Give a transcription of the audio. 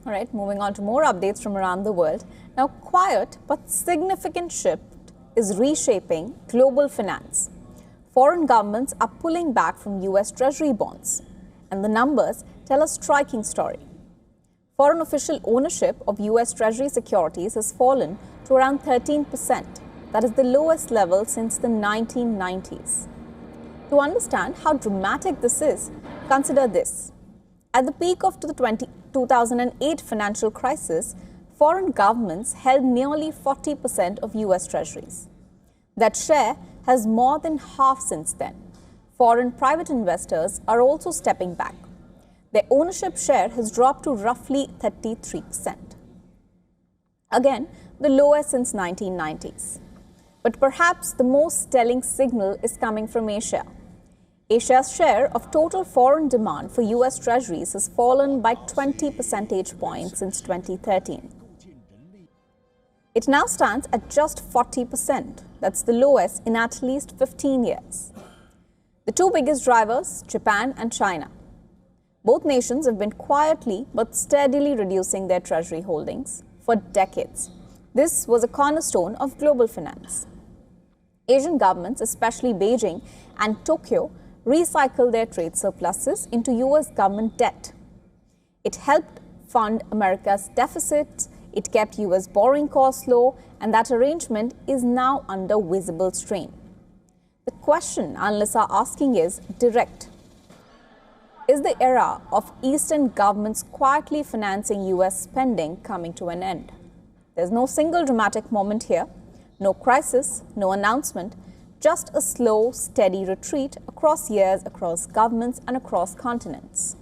All right, moving on to more updates from around the world. Now, quiet but significant shift is reshaping global finance. Foreign governments are pulling back from US Treasury bonds, and the numbers tell a striking story. Foreign official ownership of US Treasury securities has fallen to around 13%. That is the lowest level since the 1990s. To understand how dramatic this is, consider this. At the peak of the 2008 financial crisis, foreign governments held nearly 40% of US Treasuries. That share has more than halved since then. Foreign private investors are also stepping back. Their ownership share has dropped to roughly 33%. Again, the lowest since 1990s. But perhaps the most telling signal is coming from Asia. Asia's share of total foreign demand for US Treasuries has fallen by 20 percentage points since 2013. It now stands at just 40%. That's the lowest in at least 15 years. The two biggest drivers, Japan and China. Both nations have been quietly but steadily reducing their treasury holdings for decades. This was a cornerstone of global finance. Asian governments, especially Beijing and Tokyo, recycled their trade surpluses into US government debt. It helped fund America's deficits, it kept US borrowing costs low, and that arrangement is now under visible strain. The question analysts are asking is direct. Is the era of Eastern governments quietly financing US spending coming to an end? There's no single dramatic moment here, no crisis, no announcement, just a slow, steady retreat across years, across governments, and across continents.